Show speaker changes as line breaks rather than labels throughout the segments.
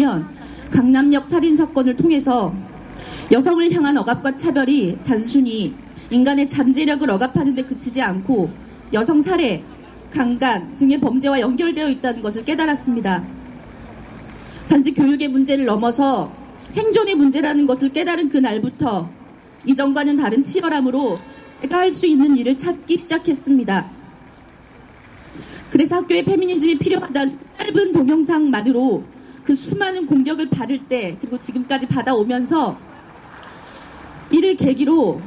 2010년 강남역 살인사건을 통해서 여성을 향한 억압과 차별이 단순히 인간의 잠재력을 억압하는 데 그치지 않고 여성 살해, 강간 등의 범죄와 연결되어 있다는 것을 깨달았습니다. 단지 교육의 문제를 넘어서 생존의 문제라는 것을 깨달은 그날부터 이전과는 다른 치열함으로 내가 할 수 있는 일을 찾기 시작했습니다. 그래서 학교에 페미니즘이 필요하다는 짧은 동영상만으로 그 수많은 공격을 받을 때 그리고 지금까지 받아오면서 이를 계기로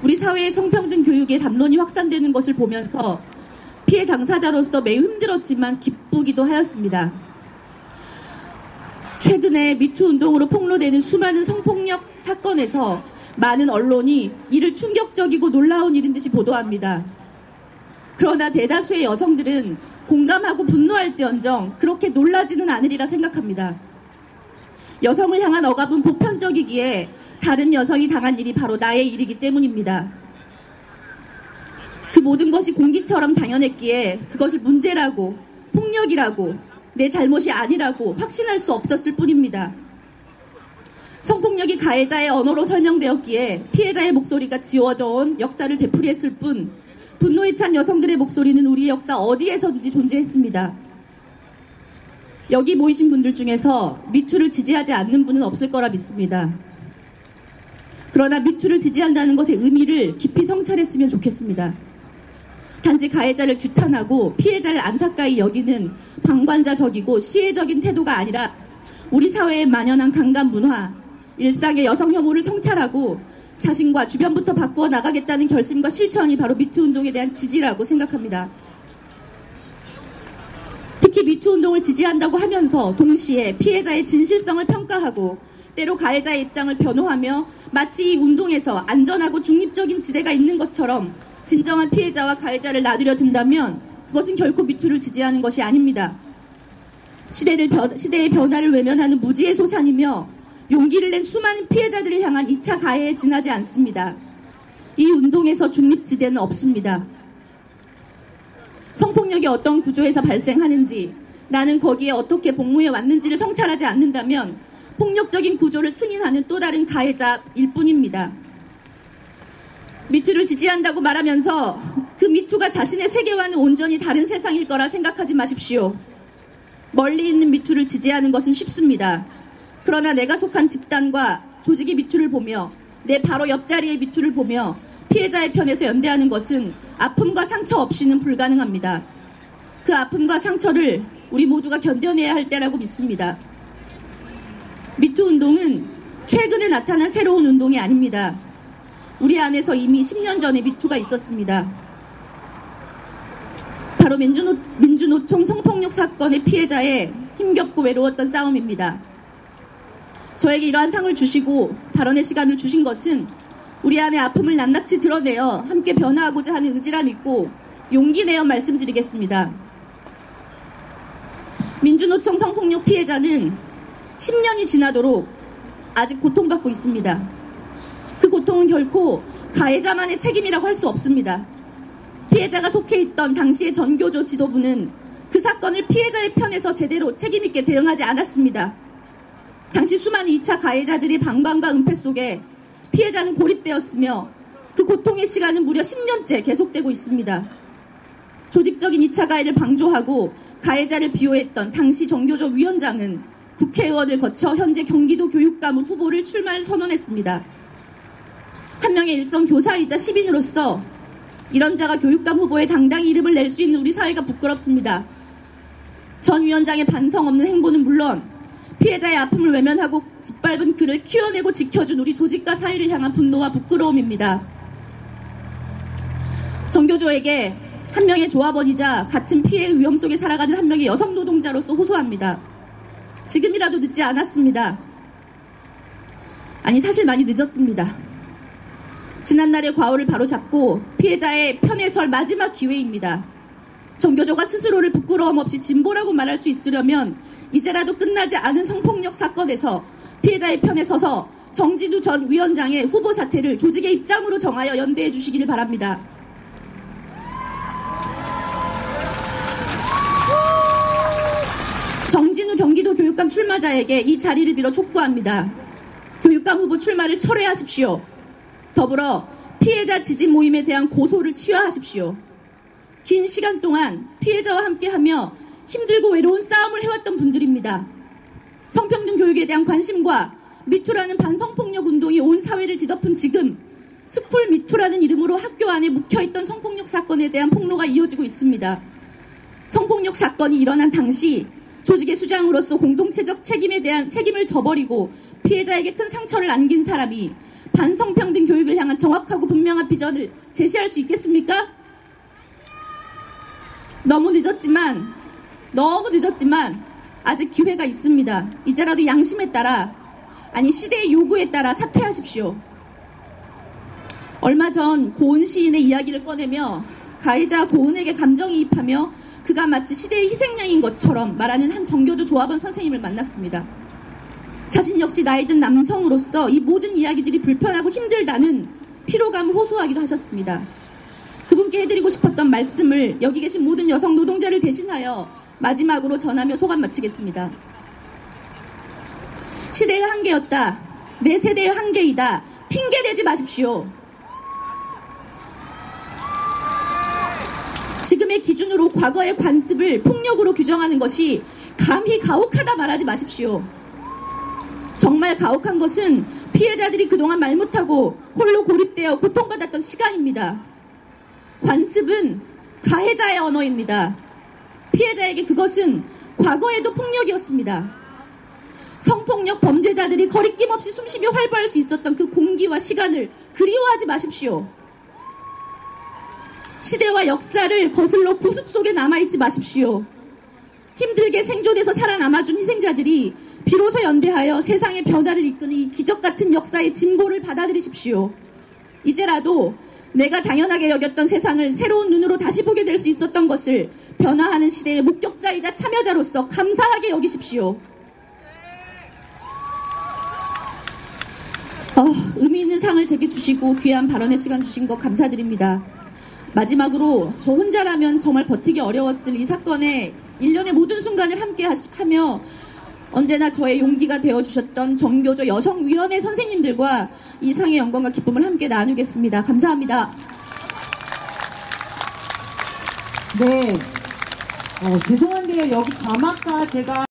우리 사회의 성평등 교육의 담론이 확산되는 것을 보면서 피해 당사자로서 매우 힘들었지만 기쁘기도 하였습니다. 최근에 미투 운동으로 폭로되는 수많은 성폭력 사건에서 많은 언론이 이를 충격적이고 놀라운 일인 듯이 보도합니다. 그러나 대다수의 여성들은 공감하고 분노할지언정 그렇게 놀라지는 않으리라 생각합니다. 여성을 향한 억압은 보편적이기에 다른 여성이 당한 일이 바로 나의 일이기 때문입니다. 그 모든 것이 공기처럼 당연했기에 그것을 문제라고, 폭력이라고, 내 잘못이 아니라고 확신할 수 없었을 뿐입니다. 성폭력이 가해자의 언어로 설명되었기에 피해자의 목소리가 지워져 온 역사를 되풀이했을 뿐 분노에 찬 여성들의 목소리는 우리의 역사 어디에서든지 존재했습니다. 여기 모이신 분들 중에서 미투를 지지하지 않는 분은 없을 거라 믿습니다. 그러나 미투를 지지한다는 것의 의미를 깊이 성찰했으면 좋겠습니다. 단지 가해자를 규탄하고 피해자를 안타까이 여기는 방관자적이고 시혜적인 태도가 아니라 우리 사회에 만연한 강간 문화, 일상의 여성 혐오를 성찰하고 자신과 주변부터 바꾸어 나가겠다는 결심과 실천이 바로 미투 운동에 대한 지지라고 생각합니다. 특히 미투 운동을 지지한다고 하면서 동시에 피해자의 진실성을 평가하고 때로 가해자의 입장을 변호하며 마치 이 운동에서 안전하고 중립적인 지대가 있는 것처럼 진정한 피해자와 가해자를 나누려 든다면 그것은 결코 미투를 지지하는 것이 아닙니다. 시대의 변화를 외면하는 무지의 소산이며 용기를 낸 수많은 피해자들을 향한 2차 가해에 지나지 않습니다. 이 운동에서 중립지대는 없습니다. 성폭력이 어떤 구조에서 발생하는지, 나는 거기에 어떻게 복무해 왔는지를 성찰하지 않는다면 폭력적인 구조를 승인하는 또 다른 가해자일 뿐입니다. 미투를 지지한다고 말하면서 그 미투가 자신의 세계와는 온전히 다른 세상일 거라 생각하지 마십시오. 멀리 있는 미투를 지지하는 것은 쉽습니다. 그러나 내가 속한 집단과 조직의 미투를 보며 내 바로 옆자리의 미투를 보며 피해자의 편에서 연대하는 것은 아픔과 상처 없이는 불가능합니다. 그 아픔과 상처를 우리 모두가 견뎌내야 할 때라고 믿습니다. 미투 운동은 최근에 나타난 새로운 운동이 아닙니다. 우리 안에서 이미 10년 전에 미투가 있었습니다. 바로 민주노총 성폭력 사건의 피해자의 힘겹고 외로웠던 싸움입니다. 저에게 이러한 상을 주시고 발언의 시간을 주신 것은 우리 안의 아픔을 낱낱이 드러내어 함께 변화하고자 하는 의지라 믿고 용기 내어 말씀드리겠습니다. 민주노총 성폭력 피해자는 10년이 지나도록 아직 고통받고 있습니다. 그 고통은 결코 가해자만의 책임이라고 할 수 없습니다. 피해자가 속해 있던 당시의 전교조 지도부는 그 사건을 피해자의 편에서 제대로 책임있게 대응하지 않았습니다. 당시 수많은 2차 가해자들이 방관과 은폐 속에 피해자는 고립되었으며 그 고통의 시간은 무려 10년째 계속되고 있습니다. 조직적인 2차 가해를 방조하고 가해자를 비호했던 당시 전교조 위원장은 국회의원을 거쳐 현재 경기도 교육감을 후보를 출마를 선언했습니다. 한 명의 일선 교사이자 시민으로서 이런 자가 교육감 후보에 당당히 이름을 낼 수 있는 우리 사회가 부끄럽습니다. 전 위원장의 반성 없는 행보는 물론 피해자의 아픔을 외면하고 짓밟은 그를 키워내고 지켜준 우리 조직과 사회를 향한 분노와 부끄러움입니다. 전교조에게 한 명의 조합원이자 같은 피해의 위험 속에 살아가는 한 명의 여성 노동자로서 호소합니다. 지금이라도 늦지 않았습니다. 아니, 사실 많이 늦었습니다. 지난날의 과오를 바로잡고 피해자의 편에 설 마지막 기회입니다. 전교조가 스스로를 부끄러움 없이 진보라고 말할 수 있으려면 이제라도 끝나지 않은 성폭력 사건에서 피해자의 편에 서서 정진우 전 위원장의 후보 사퇴를 조직의 입장으로 정하여 연대해 주시기를 바랍니다. 정진우 경기도 교육감 출마자에게 이 자리를 빌어 촉구합니다. 교육감 후보 출마를 철회하십시오. 더불어 피해자 지지 모임에 대한 고소를 취하하십시오. 긴 시간 동안 피해자와 함께하며 힘들고 외로운 싸움을 해왔던 분들입니다. 성평등 교육에 대한 관심과 미투라는 반성폭력 운동이 온 사회를 뒤덮은 지금 스쿨 미투라는 이름으로 학교 안에 묵혀있던 성폭력 사건에 대한 폭로가 이어지고 있습니다. 성폭력 사건이 일어난 당시 조직의 수장으로서 공동체적 책임을 져버리고 피해자에게 큰 상처를 안긴 사람이 반성평등 교육을 향한 정확하고 분명한 비전을 제시할 수 있겠습니까? 너무 늦었지만 아직 기회가 있습니다. 이제라도 양심에 따라, 아니 시대의 요구에 따라 사퇴하십시오. 얼마 전 고은 시인의 이야기를 꺼내며 가해자 고은에게 감정이입하며 그가 마치 시대의 희생양인 것처럼 말하는 한 정교조 조합원 선생님을 만났습니다. 자신 역시 나이 든 남성으로서 이 모든 이야기들이 불편하고 힘들다는 피로감을 호소하기도 하셨습니다. 그분께 해드리고 싶었던 말씀을 여기 계신 모든 여성 노동자를 대신하여 마지막으로 전하며 소감 마치겠습니다. 시대의 한계였다. 내 세대의 한계이다. 핑계대지 마십시오. 지금의 기준으로 과거의 관습을 폭력으로 규정하는 것이 감히 가혹하다 말하지 마십시오. 정말 가혹한 것은 피해자들이 그동안 말 못하고 홀로 고립되어 고통받았던 시간입니다. 관습은 가해자의 언어입니다. 피해자에게 그것은 과거에도 폭력이었습니다. 성폭력 범죄자들이 거리낌 없이 숨쉬며 활보할 수 있었던 그 공기와 시간을 그리워하지 마십시오. 시대와 역사를 거슬러 구습 속에 남아있지 마십시오. 힘들게 생존해서 살아남아준 희생자들이 비로소 연대하여 세상의 변화를 이끄는 이 기적같은 역사의 진보를 받아들이십시오. 이제라도 내가 당연하게 여겼던 세상을 새로운 눈으로 다시 보게 될 수 있었던 것을 변화하는 시대의 목격자이자 참여자로서 감사하게 여기십시오. 의미 있는 상을 제게 주시고 귀한 발언의 시간 주신 것 감사드립니다. 마지막으로 저 혼자라면 정말 버티기 어려웠을 이 사건의 일련의 모든 순간을 함께 하며 언제나 저의 용기가 되어주셨던 정교조 여성위원회 선생님들과 이 상의 영광과 기쁨을 함께 나누겠습니다. 감사합니다.
네, 죄송한데요. 여기 자막과 제가